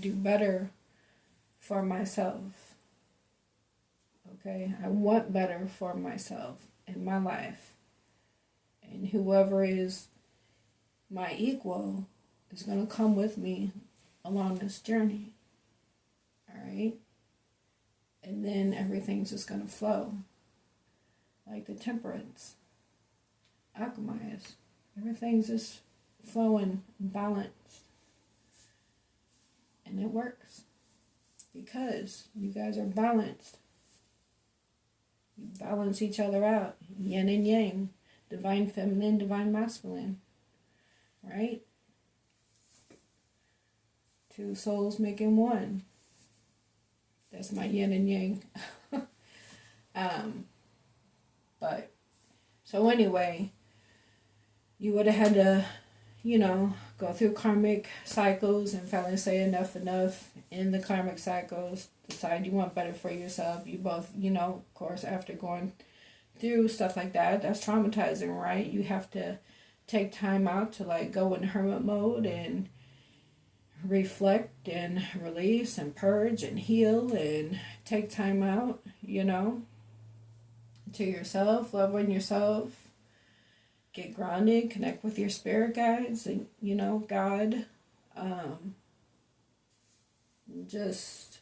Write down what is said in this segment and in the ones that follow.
do better for myself. Okay? I want better for myself in my life. And whoever is my equal is going to come with me along this journey. All right? And then everything's just going to flow. Like the temperance, alchemize. Everything's just flowing, balanced. And it works. Because you guys are balanced. You balance each other out. Yin and yang. Divine feminine, divine masculine. Right? Two souls making one. That's my yin and yang. But, so anyway, you would have had to, go through karmic cycles and finally say enough in the karmic cycles. Decide you want better for yourself. You both, of course, after going through stuff like that, that's traumatizing, right? You have to take time out to go in hermit mode and reflect and release and purge and heal and take time out, to yourself, love on yourself, get grounded, connect with your spirit guides and, God. Just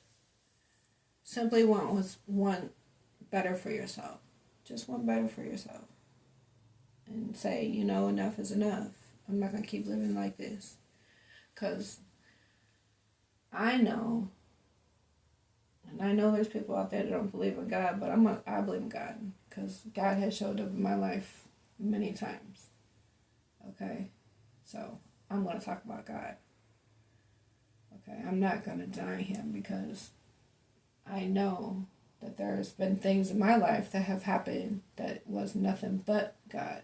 simply want better for yourself. Just want better for yourself. And say, enough is enough. I'm not going to keep living like this. Because I know, and I know there's people out there that don't believe in God, but I believe in God. Because God has showed up in my life many times. Okay? So, I'm going to talk about God. Okay? I'm not going to deny Him because I know that there's been things in my life that have happened that was nothing but God.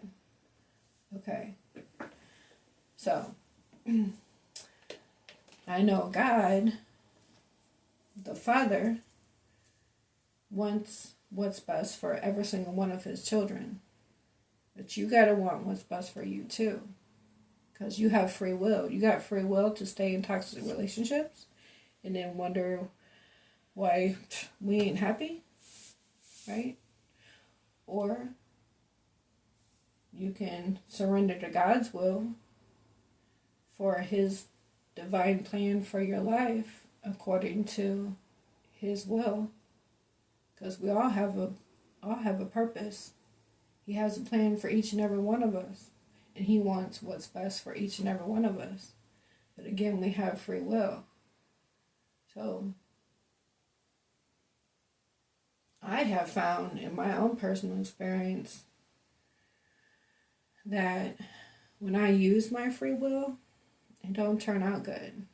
Okay? So, I know God, the Father, wants what's best for every single one of His children. But you got to want what's best for you too. Because you have free will. You got free will to stay in toxic relationships and then wonder why we ain't happy, right? Or you can surrender to God's will for His divine plan for your life according to His will. Because we all have a purpose. He has a plan for each and every one of us. And He wants what's best for each and every one of us. But again, we have free will. So, I have found in my own personal experience that when I use my free will, it don't turn out good.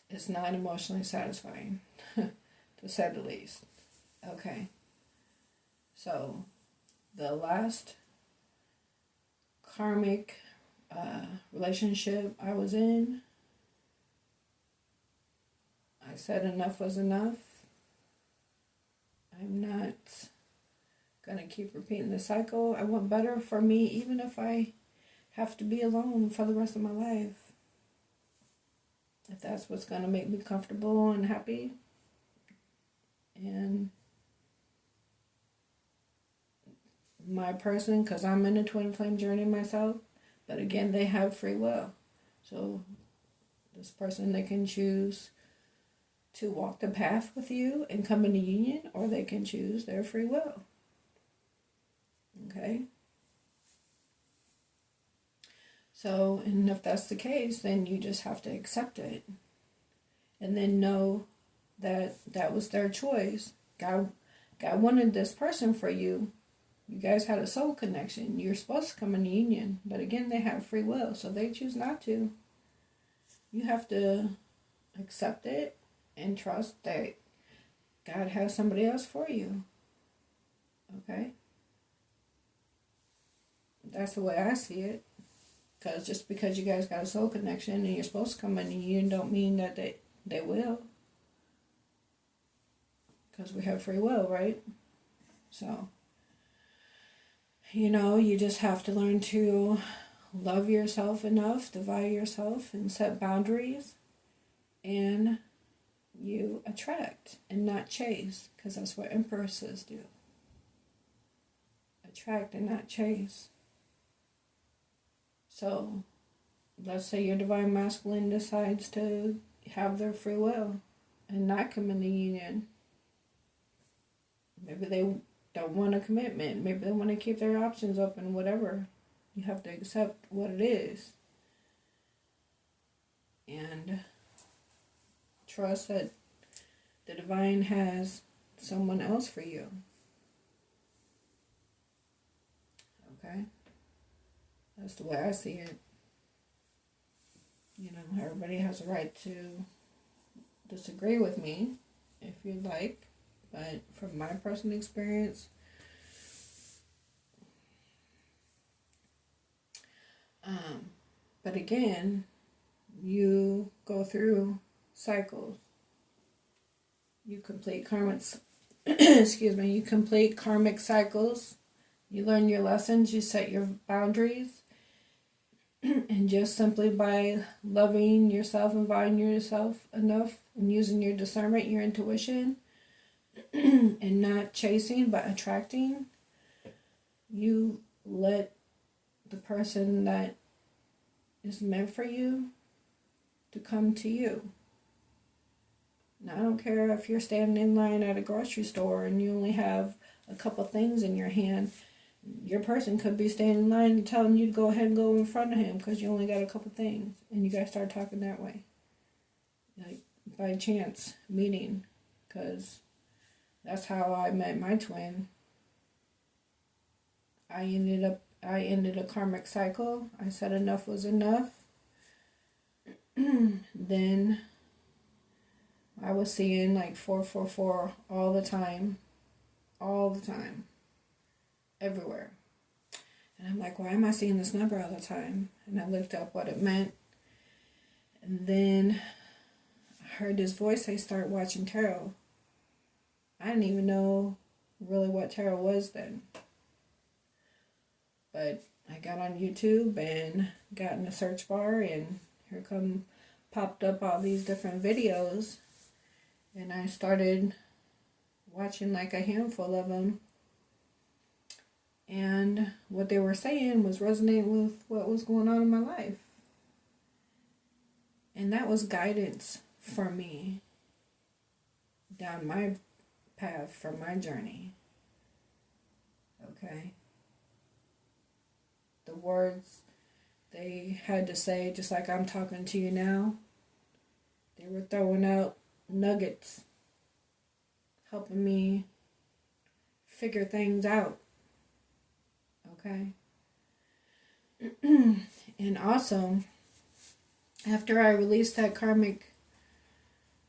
It's not emotionally satisfying, to say the least. Okay. So, the last karmic relationship I was in, I said enough was enough. I'm not going to keep repeating the cycle. I want better for me, even if I have to be alone for the rest of my life. If that's what's going to make me comfortable and happy. And my person, because I'm in a twin flame journey myself. But again, they have free will. So this person, they can choose to walk the path with you and come into union, or they can choose their free will. Okay? So, and if that's the case, then you just have to accept it. And then know that that was their choice. God wanted this person for you. You guys had a soul connection. You're supposed to come into union. But again, they have free will, so they choose not to. You have to accept it and trust that God has somebody else for you. Okay? That's the way I see it. Because just because you guys got a soul connection and you're supposed to come into union don't mean that they will. Because we have free will, right? So, You just have to learn to love yourself enough to value yourself and set boundaries, and you attract and not chase, because that's what empresses do. Attract and not chase. So let's say your divine masculine decides to have their free will and not come into union. Maybe they don't want a commitment. Maybe they want to keep their options open, whatever. You have to accept what it is. And trust that the divine has someone else for you. Okay? That's the way I see it. Everybody has a right to disagree with me if you'd like. But from my personal experience, but again, you go through cycles. You complete karmic, you complete karmic cycles. You learn your lessons, you set your boundaries. And just simply by loving yourself and valuing yourself enough and using your discernment, your intuition, and not chasing but attracting, you let the person that is meant for you to come to you. Now, I don't care if you're standing in line at a grocery store and you only have a couple things in your hand. Your person could be standing in line and telling you to go ahead and go in front of him because you only got a couple things, and you guys start talking that way, like by chance meeting, because that's how I met my twin. I ended a karmic cycle. I said enough was enough. Then I was seeing like 444 all the time, everywhere. And I'm like, why am I seeing this number all the time? And I looked up what it meant. And then I heard this voice say, start watching tarot. I didn't even know really what tarot was then. But I got on YouTube and got in the search bar, and popped up all these different videos. And I started watching like a handful of them. And what they were saying was resonating with what was going on in my life. And that was guidance for me down my path for my journey. Okay? The words they had to say, just like I'm talking to you now, they were throwing out nuggets, helping me figure things out. Okay? And also, after I released that karmic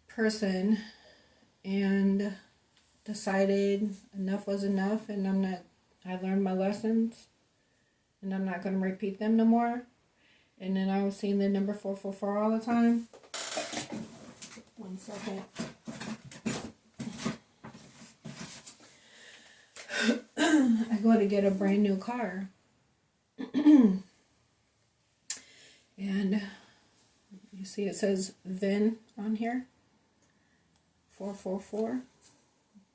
person and decided enough was enough, and I learned my lessons and I'm not going to repeat them no more. And then I was seeing the number 444 all the time. 1 second. I go to get a brand new car. And you see it says VIN on here. 444.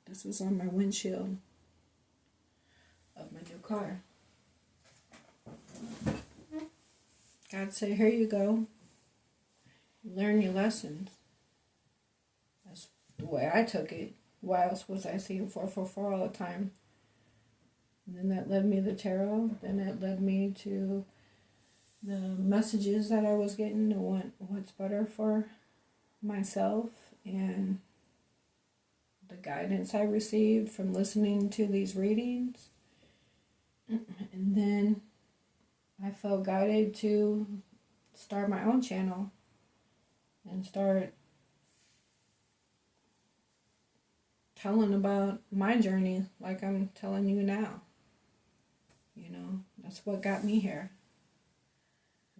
This was on my windshield of my new car. God said, here you go. Learn your lessons. That's the way I took it. Why else was I seeing 444 all the time? And then that led me to tarot. Then it led me to the messages that I was getting to what's better for myself, and the guidance I received from listening to these readings. And then I felt guided to start my own channel and start telling about my journey like I'm telling you now. That's what got me here.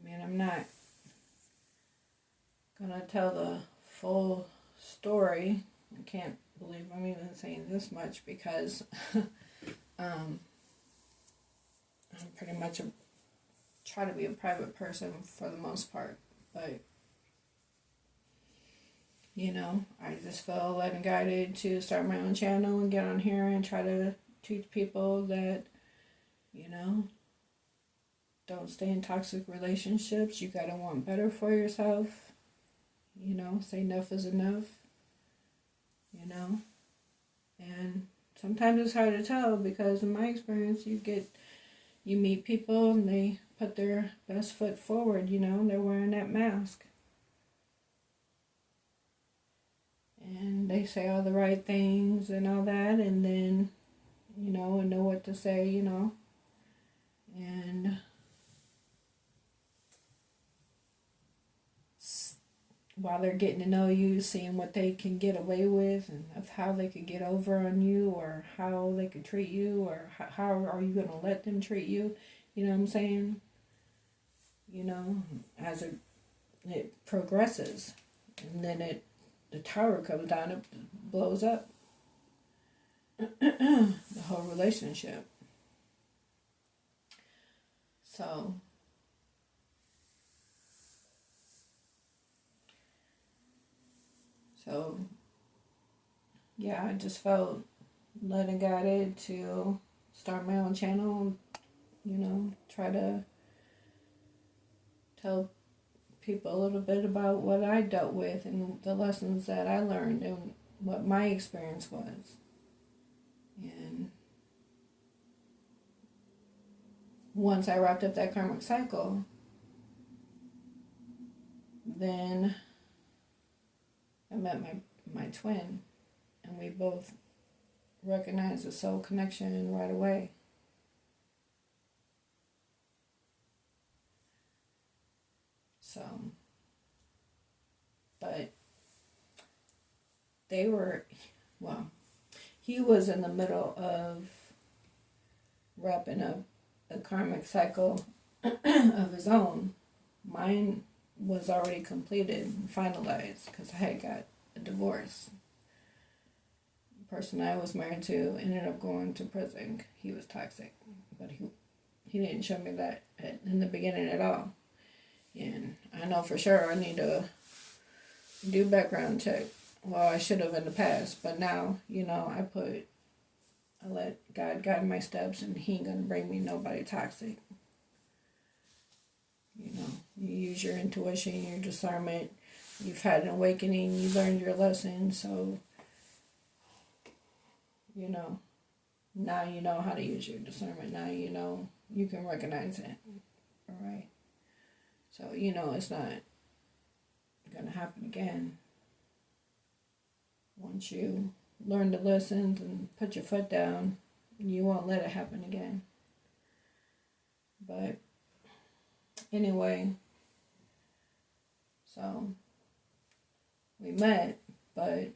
I mean, I'm not gonna tell the full story. I can't believe I'm even saying this much because I'm pretty much try to be a private person for the most part, but I just feel led and guided to start my own channel and get on here and try to teach people that, you know, don't stay in toxic relationships. You gotta want better for yourself. Say enough is enough. And sometimes it's hard to tell because in my experience, you meet people and they put their best foot forward. They're wearing that mask. And they say all the right things and all that, and then, and know what to say, and while they're getting to know you, seeing what they can get away with and of how they could get over on you or how they could treat you or how are you going to let them treat you, you know what I'm saying? As it progresses, and then the tower comes down, it blows up the whole relationship. So yeah, I just felt led and guided to start my own channel, try to tell people a little bit about what I dealt with and the lessons that I learned and what my experience was. And once I wrapped up that karmic cycle, then I met my twin, and we both recognized the soul connection right away. So, but he was in the middle of wrapping up a karmic cycle of his own. Mine was already completed and finalized because I had got a divorce. The person I was married to ended up going to prison. He was toxic, but he didn't show me that in the beginning at all. And I know for sure I need to do background check. Well, I should have in the past, but now, I let God guide my steps, and He ain't gonna bring me nobody toxic. You use your intuition, your discernment. You've had an awakening. You learned your lesson, so now you know how to use your discernment. Now you can recognize it. All right. So it's not gonna happen again. Once you learn the lessons and put your foot down, you won't let it happen again. But anyway, so we met, but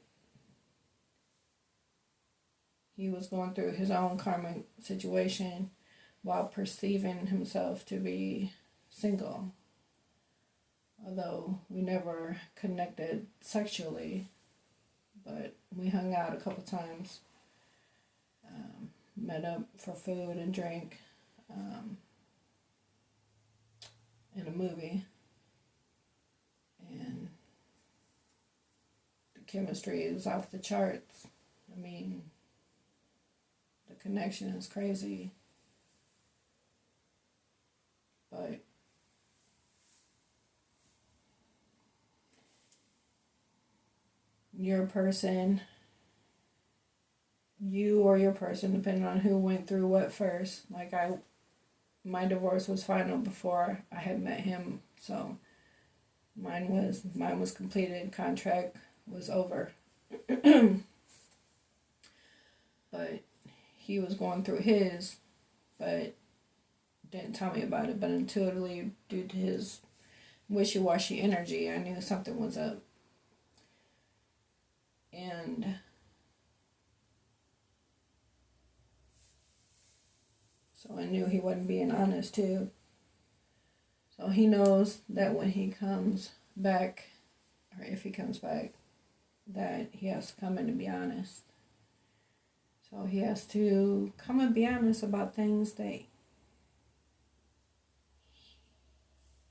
he was going through his own karmic situation while perceiving himself to be single. Although we never connected sexually, but we hung out a couple times, met up for food and drink, in a movie, and the chemistry is off the charts. I mean, the connection is crazy, but your person, you or your person, depending on who went through what first. Like my divorce was final before I had met him, so mine was completed, contract was over. But he was going through his, but didn't tell me about it. But intuitively, due to his wishy-washy energy, I knew something was up. And so I knew he wasn't being honest too. So he knows that when he comes back, or if he comes back, that he has to come in and be honest. So he has to come and be honest about things that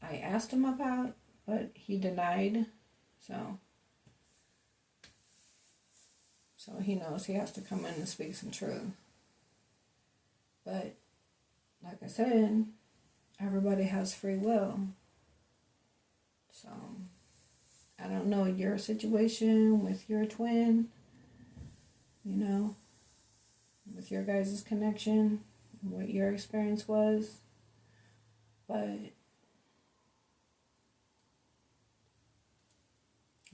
I asked him about, but he denied. So he knows he has to come in and speak some truth. But like I said, everybody has free will. So I don't know your situation with your twin, with your guys' connection, what your experience was. But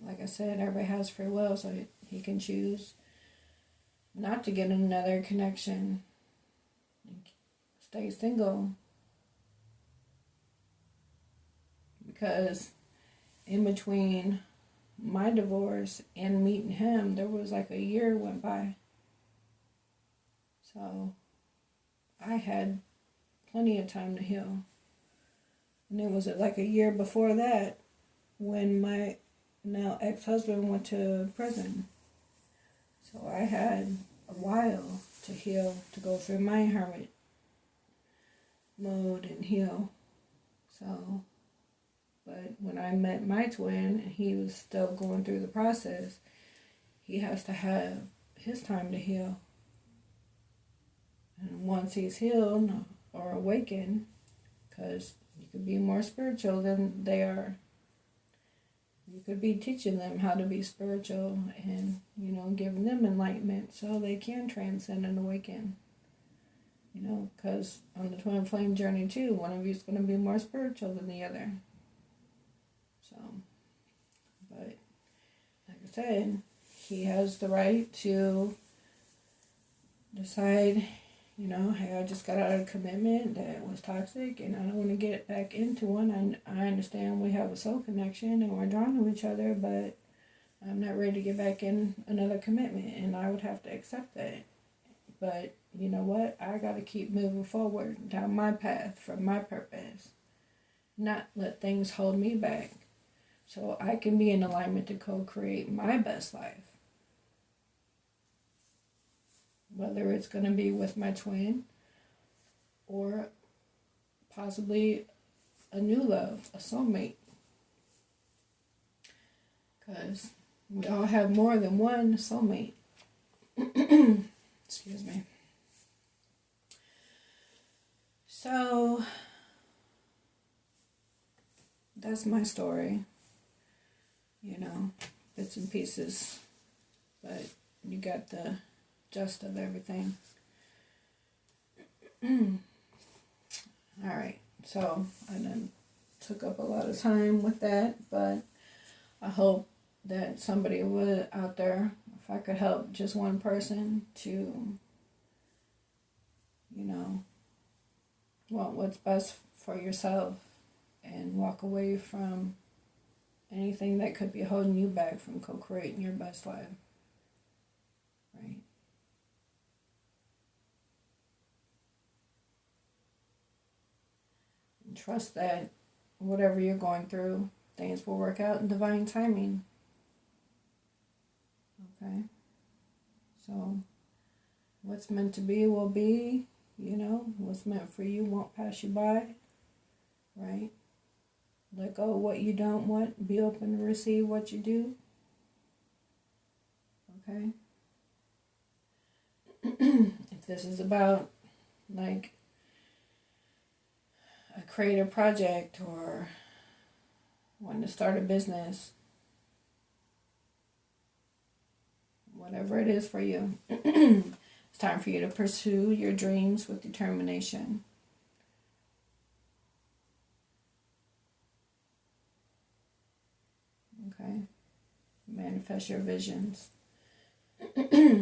like I said, everybody has free will, so he can choose not to get another connection. Stay single. Because in between my divorce and meeting him, there was like a year went by. So I had plenty of time to heal. And it was like a year before that when my now ex-husband went to prison. So I had a while to heal, to go through my hermit mode and heal. So, but when I met my twin and he was still going through the process, he has to have his time to heal. And once he's healed or awakened, because you could be more spiritual than they are. You could be teaching them how to be spiritual and, giving them enlightenment so they can transcend and awaken. Because on the twin flame journey too, one of you is going to be more spiritual than the other. So, but like I said, he has the right to decide, hey, I just got out of a commitment that was toxic and I don't want to get back into one. I understand we have a soul connection and we're drawn to each other, but I'm not ready to get back in another commitment, and I would have to accept that. But you know what? I got to keep moving forward down my path for my purpose, not let things hold me back, so I can be in alignment to co-create my best life. Whether it's going to be with my twin or possibly a new love, a soulmate. Because we all have more than one soulmate. Excuse me. So, that's my story. Bits and pieces. But you got the gist of everything. Alright, so I done took up a lot of time with that, but I hope that somebody would out there, if I could help just one person to, want what's best for yourself and walk away from anything that could be holding you back from co-creating your best life. Right? And trust that whatever you're going through, things will work out in divine timing. Okay? So, what's meant to be will be, what's meant for you won't pass you by, right? Let go of what you don't want, be open to receive what you do, okay? If this is about, like, a creative project or wanting to start a business, whatever it is for you, it's time for you to pursue your dreams with determination. Okay? Manifest your visions.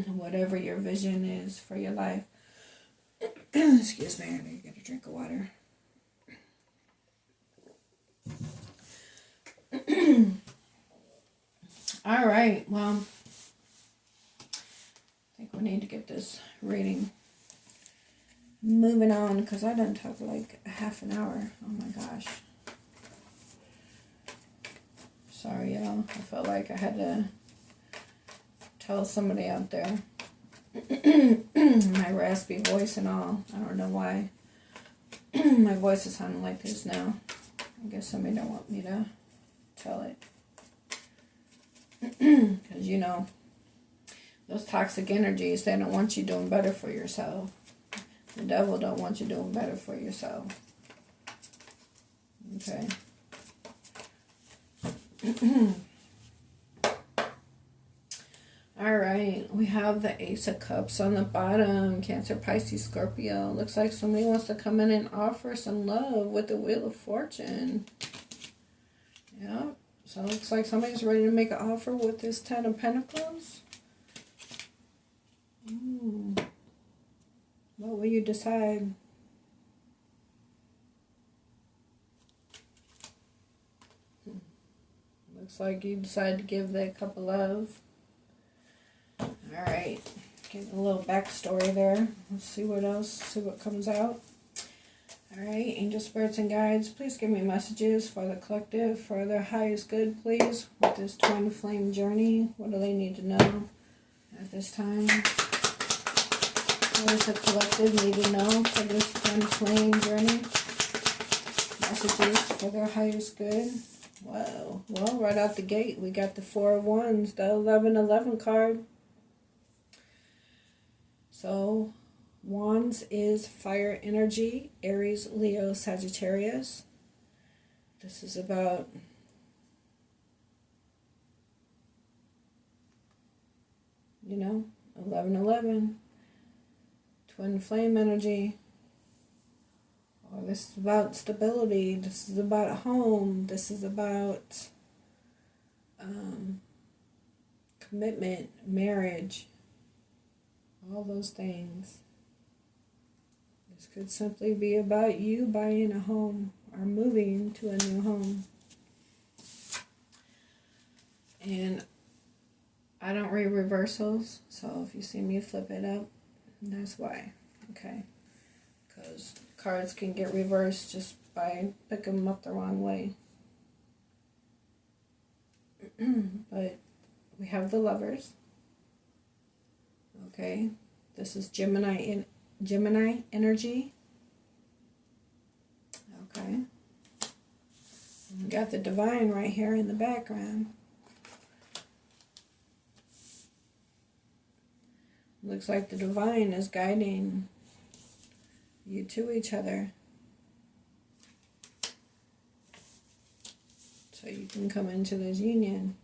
Whatever your vision is for your life. Excuse me, I need to get a drink of water. All right, well, I think we need to get this reading moving on, because I done talked like a half an hour. Oh my gosh. Sorry, y'all. I felt like I had to tell somebody out there. My raspy voice and all. I don't know why my voice is sounding like this now. I guess somebody don't want me to tell it. Because, you know, those toxic energies, they don't want you doing better for yourself. The devil don't want you doing better for yourself. Okay. All right, we have the Ace of Cups on the bottom. Cancer, Pisces, Scorpio. Looks like somebody wants to come in and offer some love with the Wheel of Fortune. Yeah, so it looks like somebody's ready to make an offer with this Ten of Pentacles. What will you decide? Looks like you decide to give that cup of love. Alright, getting a little backstory there. Let's see what else, see what comes out. Alright, angel spirits and guides, please give me messages for the collective, for their highest good, please, with this twin flame journey. What do they need to know at this time? What does the collective need to know for this twin flame journey? Messages for their highest good. Wow, well, right out the gate, we got the Four of Wands, the 1111 card. So, Wands is fire energy, Aries, Leo, Sagittarius. This is about you know, 1111, twin flame energy. Oh, this is about stability. This is about home. This is about commitment, marriage. All those things. This could simply be about you buying a home or moving to a new home. And I don't read reversals, so if you see me flip it up, that's why. Okay? Because cards can get reversed just by picking them up the wrong way. But we have the Lovers. Okay, this is Gemini energy. Okay, we got the Divine right here in the background. Looks like the Divine is guiding you to each other, so you can come into this union.